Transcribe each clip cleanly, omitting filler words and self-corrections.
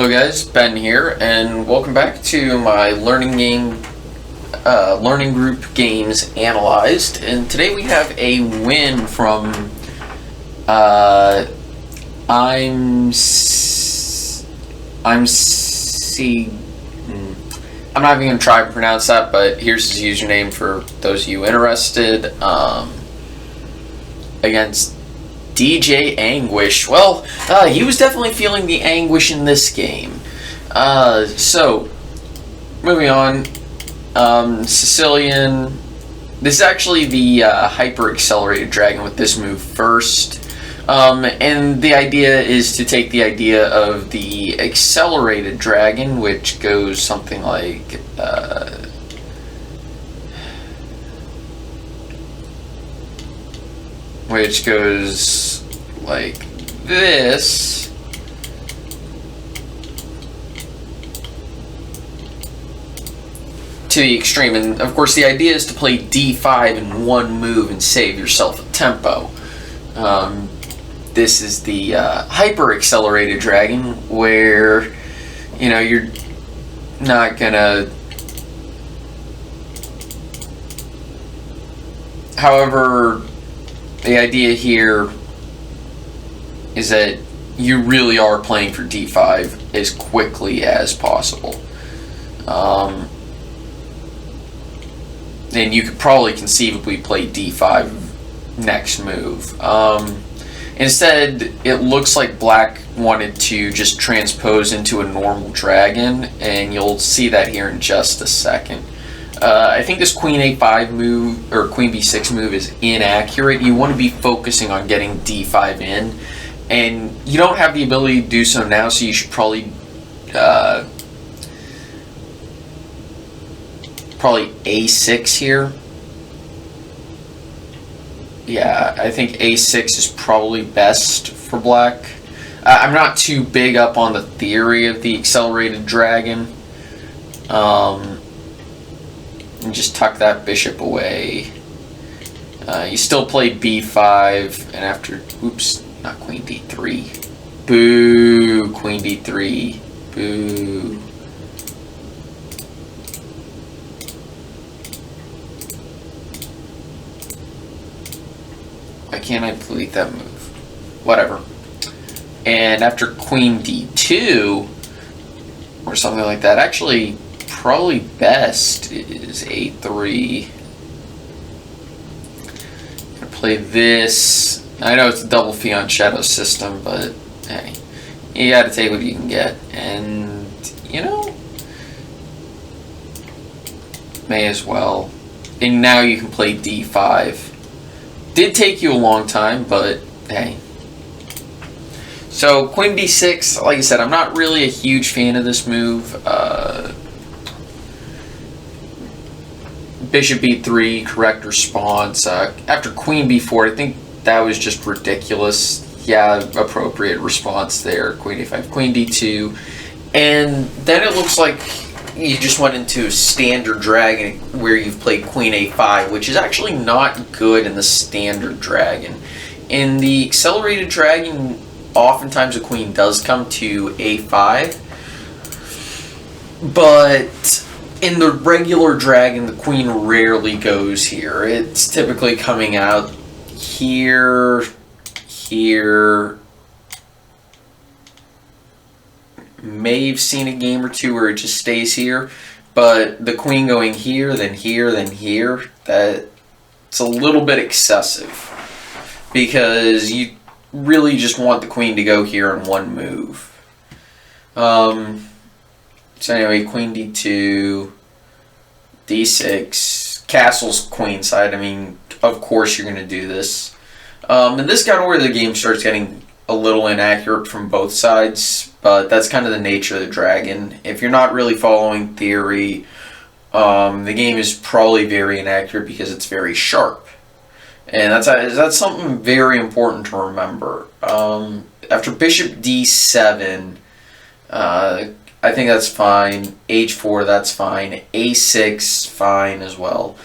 Hello guys, Ben here, and welcome back to my learning group games Analysed. And today we have a win from I'm not even gonna try to pronounce that, but here's his username for those of you interested. Against DJ Anguish. Well, he was definitely feeling the anguish in this game. So, moving on. Sicilian. This is actually the hyper accelerated dragon with this move first. And the idea is to take the idea of the accelerated dragon, which goes something like which goes like this. To the extreme, and of course the idea is to play d5 in one move and save yourself a tempo. This is the hyper accelerated dragon, where you're not gonna. However, the idea here is that you really are playing for d5 as quickly as possible. And you could probably conceivably play d5 next move. Instead, it looks like black wanted to just transpose into a normal dragon, and you'll see that here in just a second. I think this queen a5 move, or queen b6 move, is inaccurate. You want to be focusing on getting d5 in, and you don't have the ability to do so now, so you should probably a6 here. Yeah, I think a6 is probably best for black. I'm not too big up on the theory of the accelerated dragon. And just tuck that bishop away. You still play b5, and after, oops, not queen d3. Boo, queen d3. Boo. Why can't I delete that move? Whatever. And after queen d2, or something like that, actually, probably best is a3. Gonna play this. I know it's a double fianchetto system, but hey, you gotta take what you can get. And, may as well. And now you can play d5. Did take you a long time, but hey. So, queen d6, like I said, I'm not really a huge fan of this move. Bishop b3, correct response. After queen b4, I think that was just ridiculous. Yeah, appropriate response there. Queen a5, queen d2. And then it looks like you just went into standard dragon where you've played queen a5, which is actually not good in the standard dragon. In the accelerated dragon, oftentimes a queen does come to a5, but in the regular dragon, the queen rarely goes here. It's typically coming out here, here. May have seen a game or two where it just stays here, but the queen going here, then here, then here, that's a little bit excessive, because you really just want the queen to go here in one move. So anyway, queen d2, d6, castle's queen side. I mean, of course you're going to do this. And this is kind of where the game starts getting a little inaccurate from both sides, but that's kind of the nature of the dragon. If you're not really following theory, the game is probably very inaccurate because it's very sharp. And that's something very important to remember. After bishop d7, I think that's fine. H4, that's fine. A6, fine as well.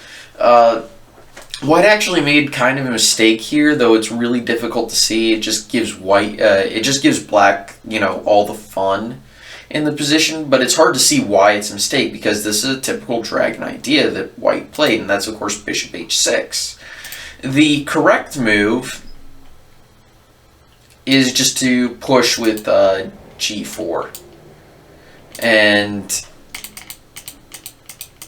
White actually made kind of a mistake here, though it's really difficult to see. It just gives white, it just gives black, all the fun. in the position, but it's hard to see why it's a mistake because this is a typical dragon idea that white played, and that's of course bishop h6. The correct move is just to push with g4, and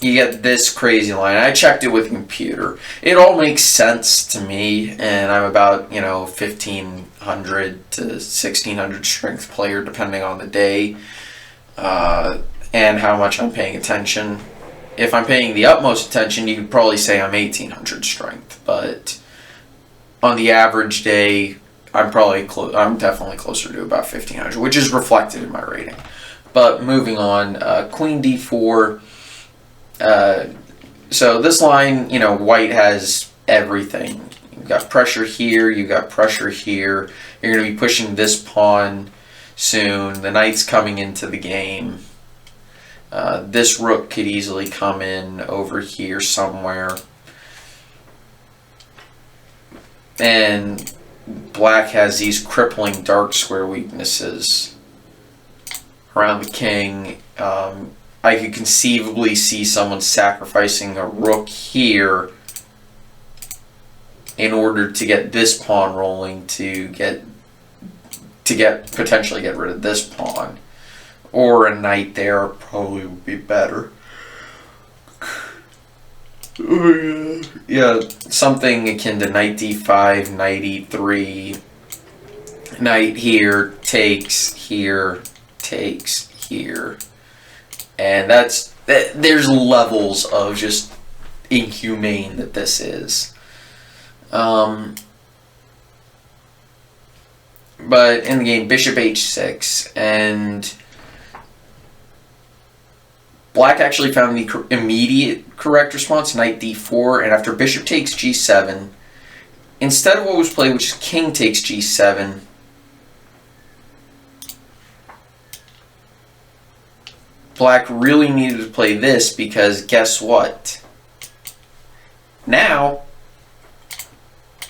you get this crazy line. I checked it with a computer. It all makes sense to me, and I'm about 1,500 to 1,600 strength player depending on the day and how much I'm paying attention. If I'm paying the utmost attention, you could probably say I'm 1,800 strength, but on the average day, I'm definitely closer to about 1,500, which is reflected in my rating. But moving on, queen d4. So this line, white has everything. You've got pressure here, you've got pressure here. You're going to be pushing this pawn soon. The knight's coming into the game. This rook could easily come in over here somewhere. And black has these crippling dark square weaknesses around the king. I could conceivably see someone sacrificing a rook here in order to get this pawn rolling to potentially get rid of this pawn, or a knight there probably would be better. Yeah, something akin to knight d5, knight e3, knight here, takes here, takes here. And there's levels of just inhumane that this is. But in the game, bishop h6, and black actually found the immediate correct response, knight d4, and after bishop takes g7, instead of what was played, which is king takes g7, black really needed to play this because guess what? Now,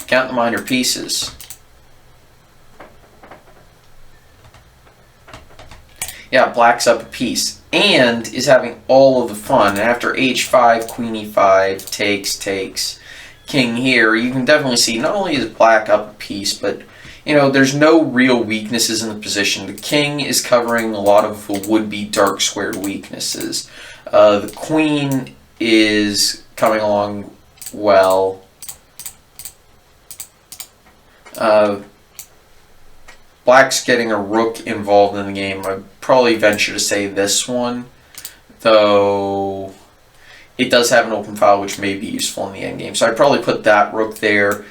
count the minor pieces. Yeah, black's up a piece and is having all of the fun. And after h5, queen e5, takes, king here, you can definitely see not only is black up a piece, but there's no real weaknesses in the position. The king is covering a lot of would-be dark squared weaknesses. The queen is coming along well. Black's getting a rook involved in the game. I'd probably venture to say this one, though it does have an open file which may be useful in the endgame. So I'd probably put that rook there,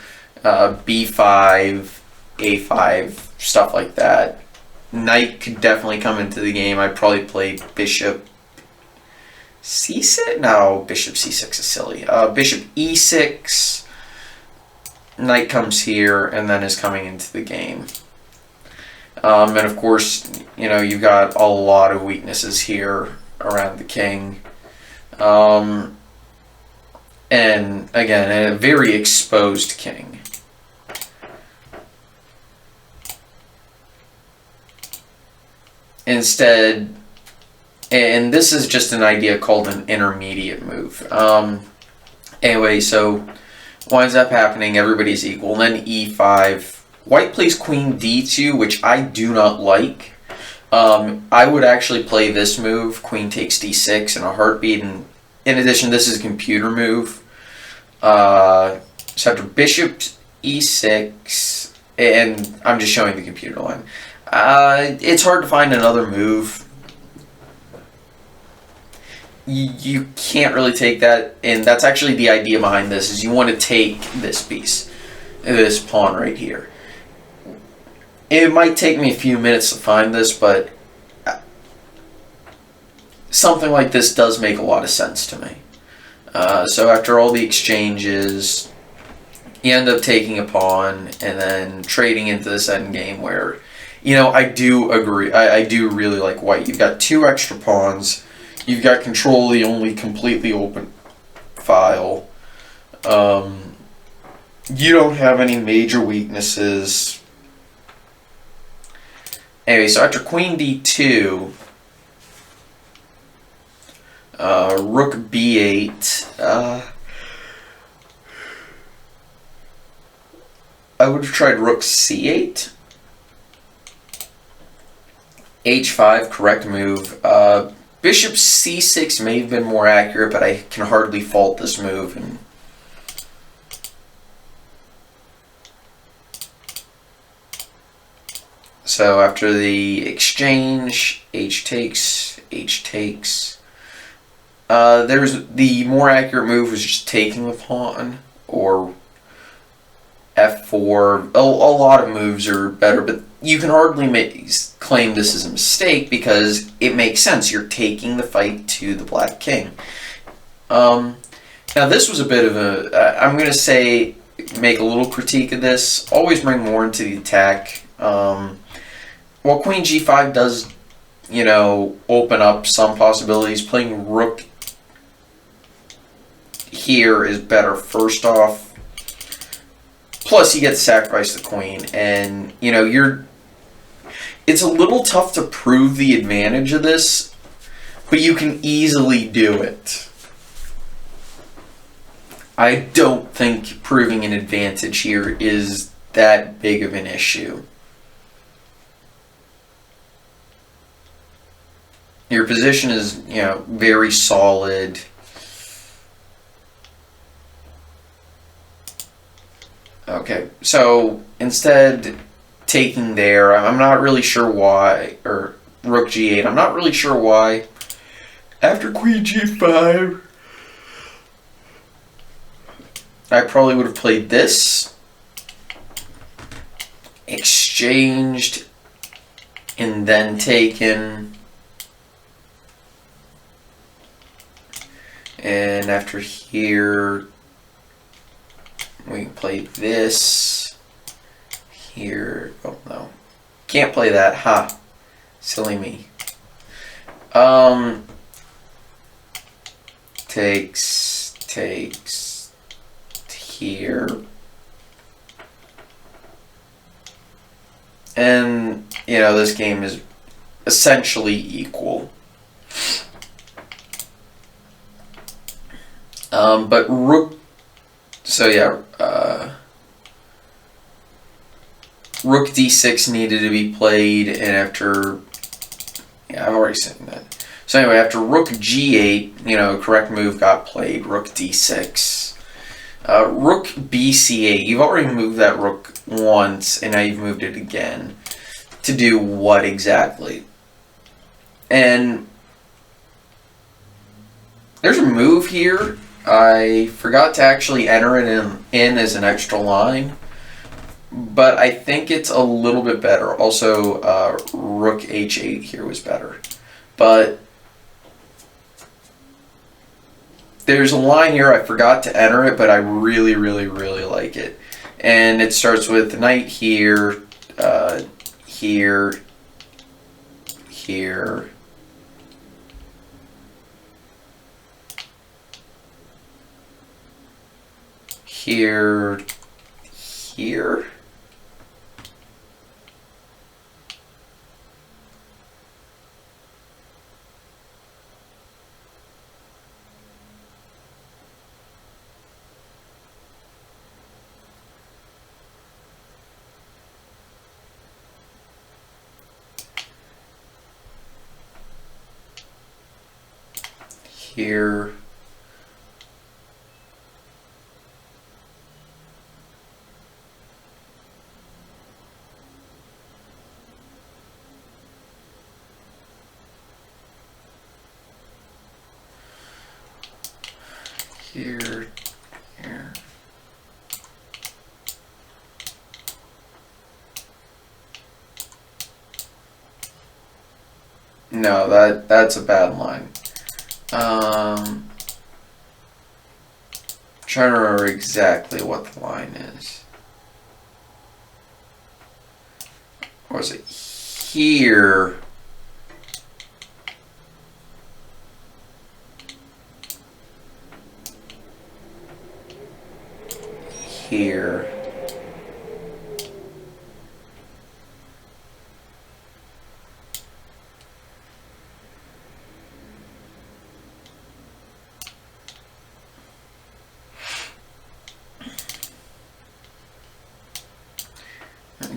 b5, a5, stuff like that. Knight could definitely come into the game. I'd probably play bishop c6. No, bishop c6 is silly. Bishop e6. Knight comes here and then is coming into the game. And of course, you've got a lot of weaknesses here around the king. And again, a very exposed king. Instead, and this is just an idea called an intermediate move. Anyway, so winds up happening, everybody's equal. And then e5. White plays queen d2, which I do not like. I would actually play this move, queen takes d6, in a heartbeat. And in addition, this is a computer move. So after bishop e6, and I'm just showing the computer line. It's hard to find another move. You can't really take that, and that's actually the idea behind this, is you want to take this piece, this pawn right here. It might take me a few minutes to find this, but something like this does make a lot of sense to me. So after all the exchanges, you end up taking a pawn and then trading into this endgame where, I do agree. I do really like white. You've got two extra pawns. You've got control of the only completely open file. You don't have any major weaknesses. Anyway, so after queen d2, Rook b8. I would have tried rook c8. h5, correct move. Bishop c6 may have been more accurate, but I can hardly fault this move. And so after the exchange, h takes, h takes. There's the more accurate move was just taking the pawn, or f4. A lot of moves are better, but you can hardly claim this is a mistake because it makes sense. You're taking the fight to the black king. Now this was a bit of a, I'm going to say, make a little critique of this. Always bring more into the attack. While queen g5 does, you know, open up some possibilities, playing rook here is better first off. Plus, you get to sacrifice the queen, and, you know, it's a little tough to prove the advantage of this, but you can easily do it. I don't think proving an advantage here is that big of an issue. Your position is, you know, very solid. Okay, so instead taking there, I'm not really sure why, or rook g8, I'm not really sure why. After queen g5, I probably would have played this, exchanged, and then taken. And after here, we can play this here. Oh no, can't play that. Ha, silly me. Takes here, and you know this game is essentially equal. But rook. So yeah, rook d6 needed to be played, and after, yeah, I've already said that. So anyway, after rook g8, you know, correct move got played, rook d6. Rook bc8, you've already moved that rook once, and now you've moved it again. To do what exactly? And there's a move here. I forgot to actually enter it in as an extra line, but I think it's a little bit better. Also, rook h8 here was better. But there's a line here, I forgot to enter it, but I really, really, really like it. And it starts with knight here, here, here, here, here. Here. Here, here. No, that's a bad line. Trying to remember exactly what the line is. Or was it here? Here.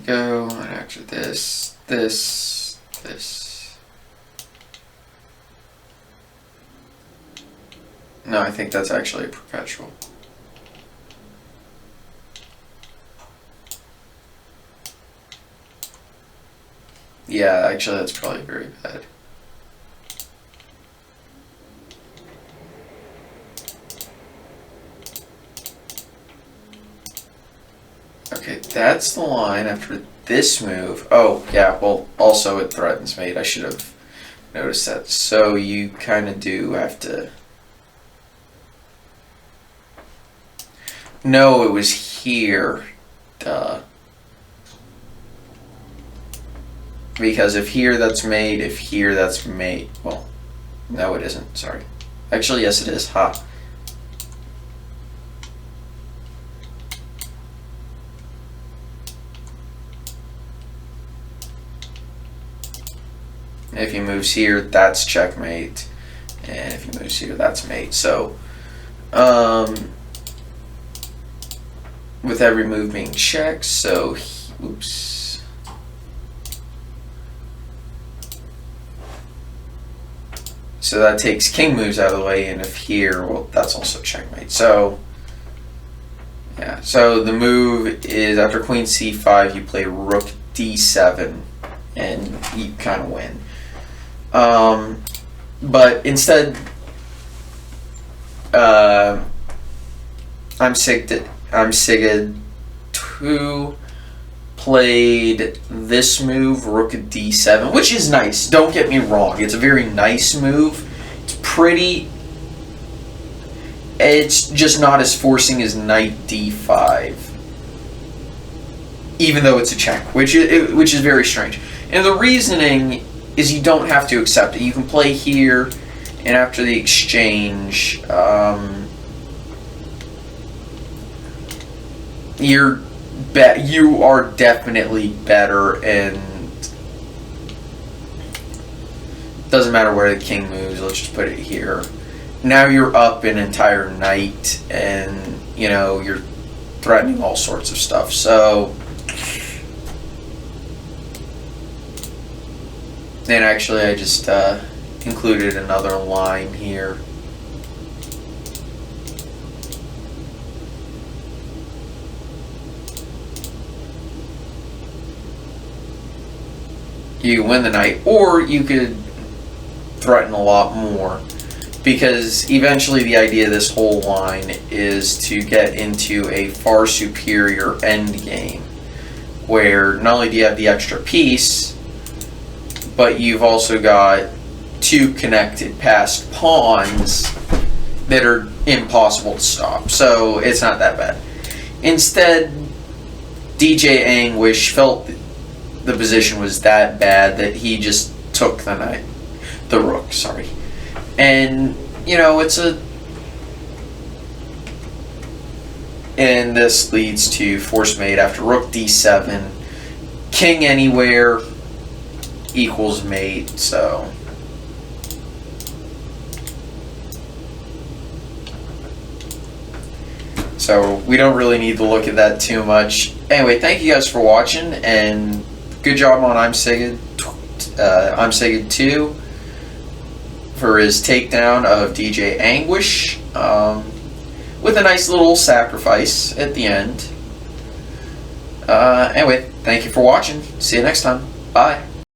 go, and after this, this. No, I think that's actually a perpetual. Yeah, actually that's probably very bad. Okay, that's the line after this move. Oh, yeah, well, also it threatens mate. I should have noticed that. So you kind of do have to... No, it was here. Duh. Because if here that's mate, if here that's mate. Well, no it isn't, sorry. Actually, yes it is. Ha. If he moves here, that's checkmate. And if he moves here, that's mate. So, with every move being checked, so, oops. So that takes king moves out of the way, and if here, well, that's also checkmate. So, yeah, so the move is after queen c5, you play rook d7, and you kind of win. But instead, Imsighked 2 played this move, rook d7, which is nice. Don't get me wrong; it's a very nice move. It's pretty. It's just not as forcing as knight d5, even though it's a check, which is very strange. And the reasoning is you don't have to accept it. You can play here, and after the exchange, you are definitely better, and doesn't matter where the king moves. Let's just put it here. Now you're up an entire knight, and you know you're threatening all sorts of stuff. So. And actually, I just included another line here. You win the knight, or you could threaten a lot more, because eventually the idea of this whole line is to get into a far superior endgame, where not only do you have the extra piece, but you've also got two connected passed pawns that are impossible to stop. So it's not that bad. Instead, DJ Anguish felt the position was that bad that he just took the rook, sorry. And, you know, and this leads to force mate after rook d7, king anywhere equals mate, so we don't really need to look at that too much. Anyway, thank you guys for watching, and good job on Imsighked 2 for his takedown of DJ Anguish, with a nice little sacrifice at the end. Anyway, thank you for watching. See you next time. Bye.